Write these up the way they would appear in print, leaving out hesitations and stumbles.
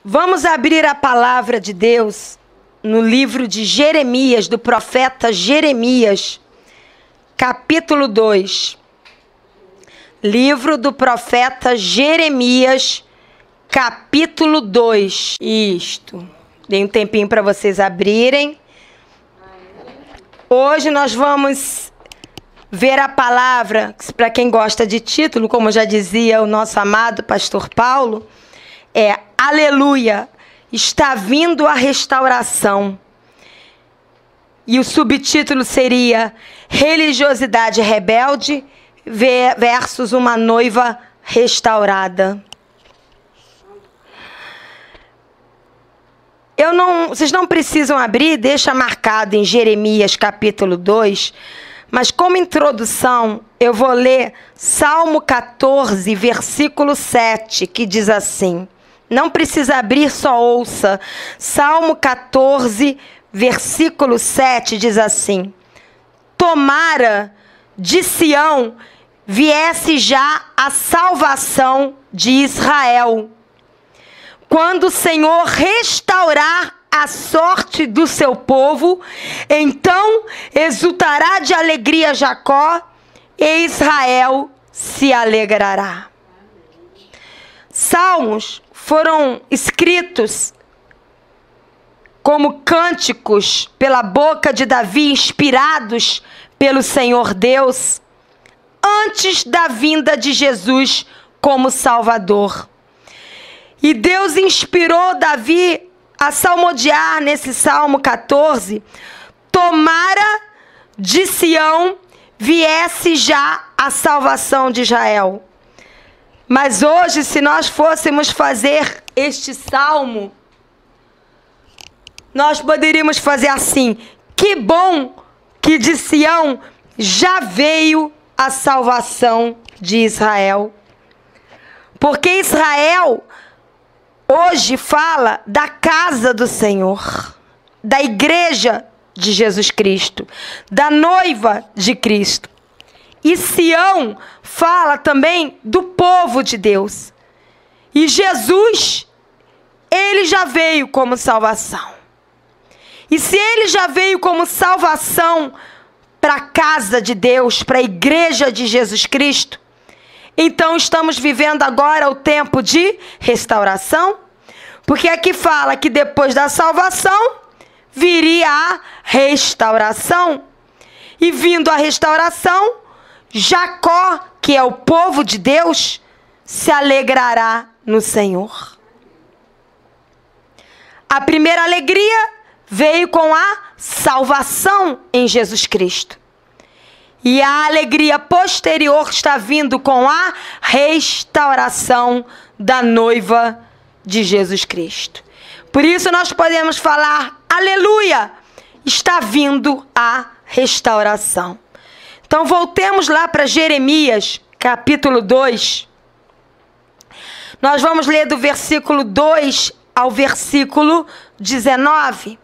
Vamos abrir a palavra de Deus no livro de Jeremias, do profeta Jeremias, capítulo 2. Livro do profeta Jeremias, capítulo 2. Isto. Dei um tempinho para vocês abrirem. Hoje nós vamos ver a palavra, para quem gosta de título, como já dizia o nosso amado pastor Paulo, é Aleluia, está vindo a restauração. E o subtítulo seria Religiosidade rebelde versus uma noiva restaurada. Vocês não precisam abrir, deixa marcado em Jeremias capítulo 2, mas como introdução eu vou ler Salmo 14, versículo 7, que diz assim. Não precisa abrir, só ouça. Salmo 14, versículo 7 diz assim: Tomara de Sião viesse já a salvação de Israel. Quando o Senhor restaurar a sorte do seu povo, então exultará de alegria Jacó e Israel se alegrará. Salmos foram escritos como cânticos pela boca de Davi, inspirados pelo Senhor Deus, antes da vinda de Jesus como Salvador. E Deus inspirou Davi a salmodiar nesse Salmo 14, tomara de Sião viesse já a salvação de Israel. Mas hoje, se nós fôssemos fazer este salmo, nós poderíamos fazer assim: que bom que de Sião já veio a salvação de Israel. Porque Israel hoje fala da casa do Senhor, da igreja de Jesus Cristo, da noiva de Cristo. E Sião fala também do povo de Deus. E Jesus, ele já veio como salvação. E se ele já veio como salvação para a casa de Deus, para a igreja de Jesus Cristo, então estamos vivendo agora o tempo de restauração, porque aqui fala que depois da salvação viria a restauração. E vindo a restauração, Jacó, que é o povo de Deus, se alegrará no Senhor. A primeira alegria veio com a salvação em Jesus Cristo. E a alegria posterior está vindo com a restauração da noiva de Jesus Cristo. Por isso nós podemos falar, aleluia, está vindo a restauração. Então voltemos lá para Jeremias, capítulo 2. Nós vamos ler do versículo 2 ao versículo 19.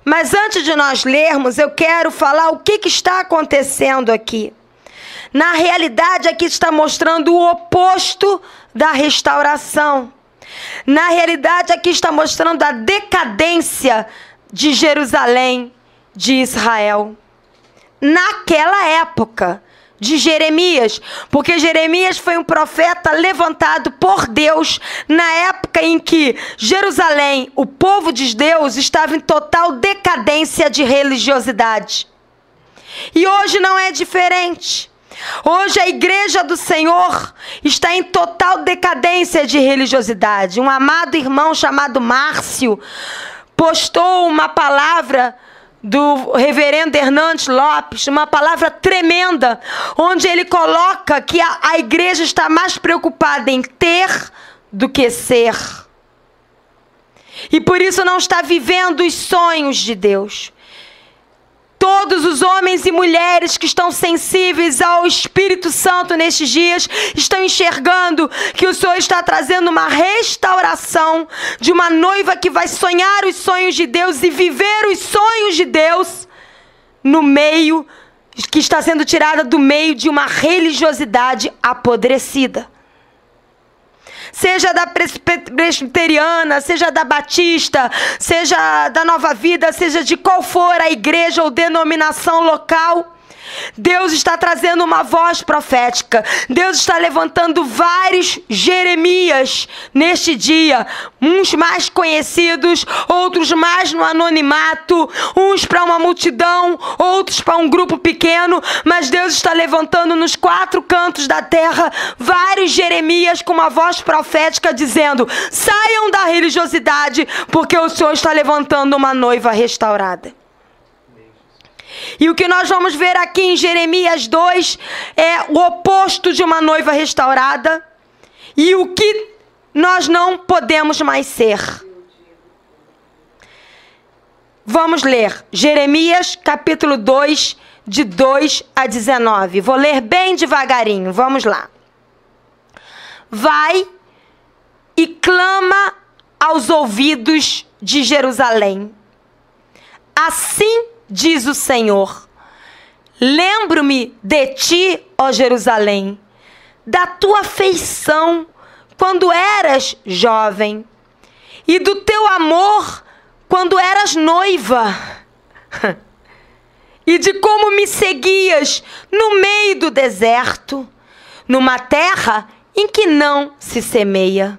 Mas antes de nós lermos, eu quero falar o que está acontecendo aqui. Na realidade, aqui está mostrando o oposto da restauração. Na realidade, aqui está mostrando a decadência de Jerusalém, de Israel. Naquela época de Jeremias, porque Jeremias foi um profeta levantado por Deus na época em que Jerusalém, o povo de Deus, estava em total decadência de religiosidade. E hoje não é diferente. Hoje a igreja do Senhor está em total decadência de religiosidade. Um amado irmão chamado Márcio postou uma palavra do reverendo Hernandes Lopes, uma palavra tremenda, onde ele coloca que a igreja está mais preocupada em ter do que ser. E por isso não está vivendo os sonhos de Deus. Todos os homens e mulheres que estão sensíveis ao Espírito Santo nestes dias estão enxergando que o Senhor está trazendo uma restauração de uma noiva que vai sonhar os sonhos de Deus e viver os sonhos de Deus no meio, que está sendo tirada do meio de uma religiosidade apodrecida. seja da presbiteriana, seja da batista, seja da Nova Vida, seja de qual for a igreja ou denominação local, Deus está trazendo uma voz profética. Deus está levantando vários Jeremias neste dia. Uns mais conhecidos, outros mais no anonimato, uns para uma multidão, outros para um grupo pequeno. Mas Deus está levantando nos 4 cantos da terra vários Jeremias com uma voz profética dizendo: saiam da religiosidade, porque o Senhor está levantando uma noiva restaurada. E o que nós vamos ver aqui em Jeremias 2 é o oposto de uma noiva restaurada e o que nós não podemos mais ser. Vamos ler Jeremias capítulo 2, de 2 a 19. Vou ler bem devagarinho, vamos lá. Vai e clama aos ouvidos de Jerusalém. Assim diz o Senhor: lembro-me de ti, ó Jerusalém, da tua afeição quando eras jovem, e do teu amor quando eras noiva, e de como me seguias no meio do deserto, numa terra em que não se semeia.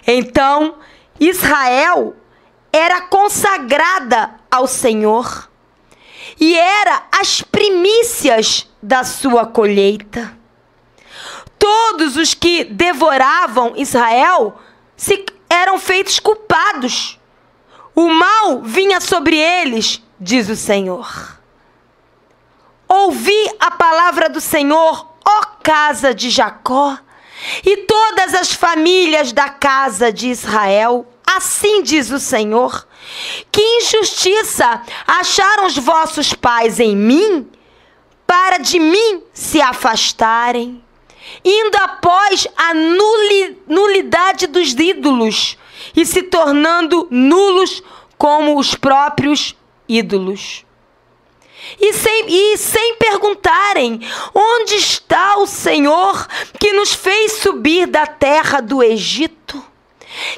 Então Israel era consagrada ao Senhor, e era as primícias da sua colheita. Todos os que devoravam Israel eram feitos culpados. O mal vinha sobre eles, diz o Senhor. Ouvi a palavra do Senhor, ó casa de Jacó, e todas as famílias da casa de Israel. Assim diz o Senhor: que injustiça acharam os vossos pais em mim, para de mim se afastarem, indo após a nulidade dos ídolos e se tornando nulos como os próprios ídolos. E sem perguntarem: onde está o Senhor que nos fez subir da terra do Egito,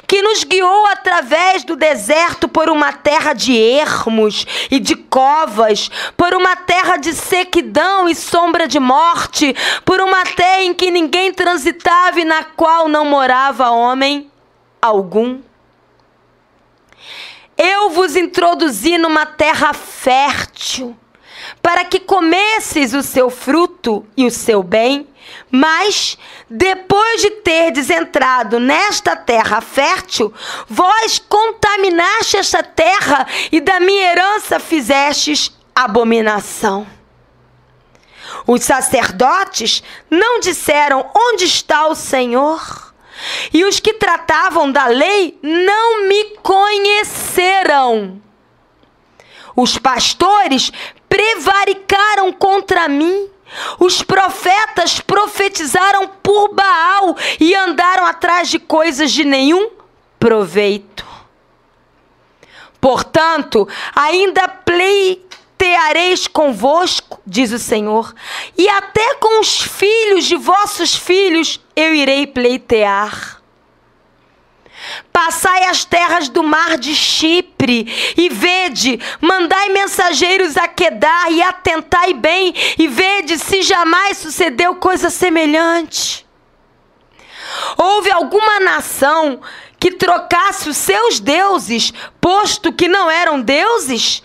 que nos guiou através do deserto por uma terra de ermos e de covas, por uma terra de sequidão e sombra de morte, por uma terra em que ninguém transitava e na qual não morava homem algum? Eu vos introduzi numa terra fértil, para que comesseis o seu fruto e o seu bem, mas, depois de terdes entrado nesta terra fértil, vós contaminaste esta terra e da minha herança fizestes abominação. Os sacerdotes não disseram: onde está o Senhor? E os que tratavam da lei não me conheceram. Os pastores prevaricaram contra mim. Os profetas profetizaram por Baal e andaram atrás de coisas de nenhum proveito. Portanto, ainda pleiteareis convosco, diz o Senhor, e até com os filhos de vossos filhos eu irei pleitear. Passai as terras do mar de Chipre, e vede, mandai mensageiros a Quedar, e atentai bem, e vede se jamais sucedeu coisa semelhante. Houve alguma nação que trocasse os seus deuses, posto que não eram deuses?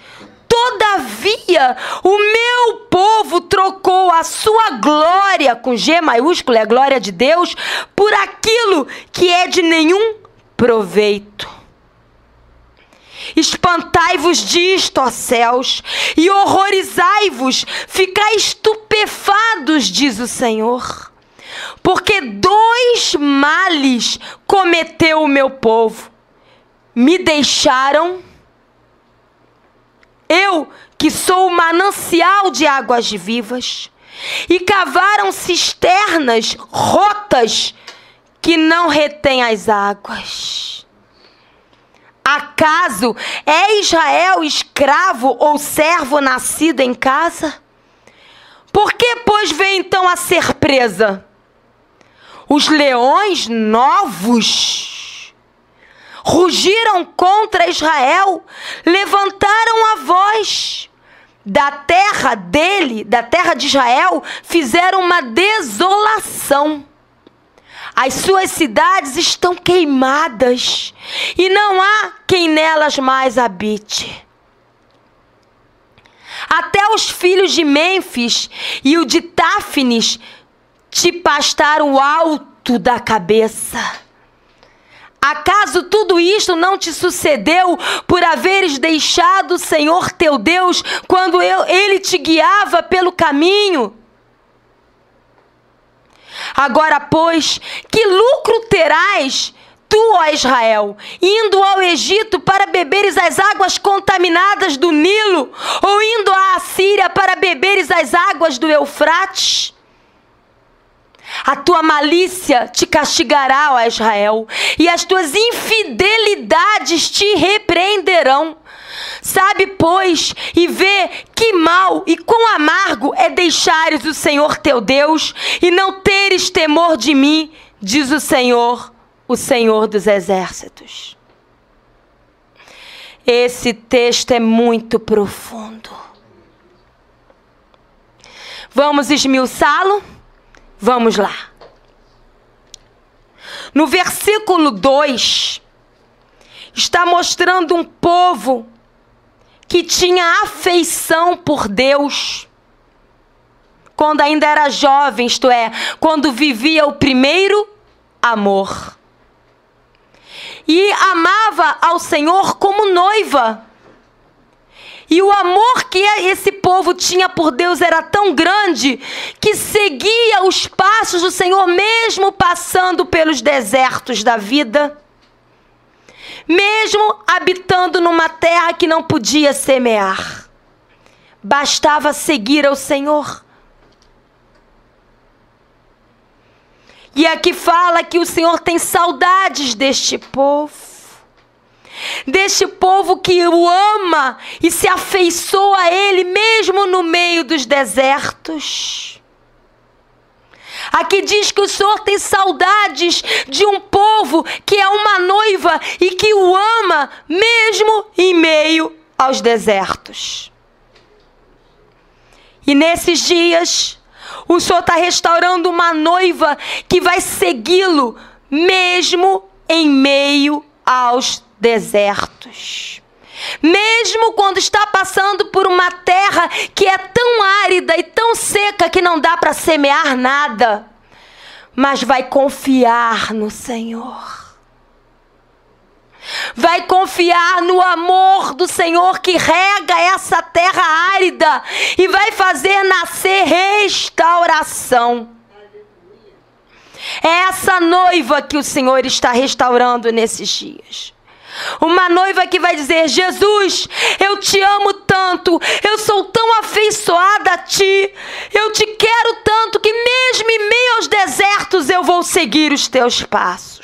Todavia, o meu povo trocou a sua glória, com G maiúsculo, é a glória de Deus, por aquilo que é de nenhum proveito. Espantai-vos disto, ó céus, e horrorizai-vos, ficai estupefados, diz o Senhor, porque 2 males cometeu o meu povo. Me deixaram, eu que sou o manancial de águas vivas, e cavaram cisternas rotas que não retém as águas. Acaso é Israel escravo ou servo nascido em casa? Por que, pois, veio então a ser presa? Os leões novos rugiram contra Israel, levantaram a voz. Da terra dele, da terra de Israel, fizeram uma desolação. As suas cidades estão queimadas e não há quem nelas mais habite. Até os filhos de Mênfis e o de Táfnis te pastaram o alto da cabeça. Acaso tudo isto não te sucedeu por haveres deixado o Senhor teu Deus quando Ele te guiava pelo caminho? Agora, pois, que lucro terás tu, ó Israel, indo ao Egito para beberes as águas contaminadas do Nilo, ou indo à Assíria para beberes as águas do Eufrates? A tua malícia te castigará, ó Israel, e as tuas infidelidades te repreenderão. Sabe, pois, e vê que mal e quão amargo é deixares o Senhor teu Deus e não teres temor de mim, diz o Senhor dos Exércitos. Esse texto é muito profundo. Vamos esmiuçá-lo? Vamos lá. No versículo 2, está mostrando um povo que tinha afeição por Deus quando ainda era jovem, isto é, quando vivia o primeiro amor. E amava ao Senhor como noiva. E o amor que esse povo tinha por Deus era tão grande que seguia os passos do Senhor, mesmo passando pelos desertos da vida, mesmo habitando numa terra que não podia semear. Bastava seguir ao Senhor. E aqui fala que o Senhor tem saudades deste povo. Deste povo que o ama e se afeiçoa a Ele mesmo no meio dos desertos. Aqui diz que o Senhor tem saudades de um povo que é uma noiva e que o ama mesmo em meio aos desertos. E nesses dias, o Senhor está restaurando uma noiva que vai segui-lo mesmo em meio aos desertos. Mesmo quando está passando por uma terra que é tão árida e tão seca que não dá para semear nada, mas vai confiar no Senhor. Vai confiar no amor do Senhor que rega essa terra árida e vai fazer nascer restauração. É essa noiva que o Senhor está restaurando nesses dias. Uma noiva que vai dizer: Jesus, eu te amo tanto, eu sou tão afeiçoada a ti, eu te quero tanto que mesmo em meio aos desertos eu vou seguir os teus passos.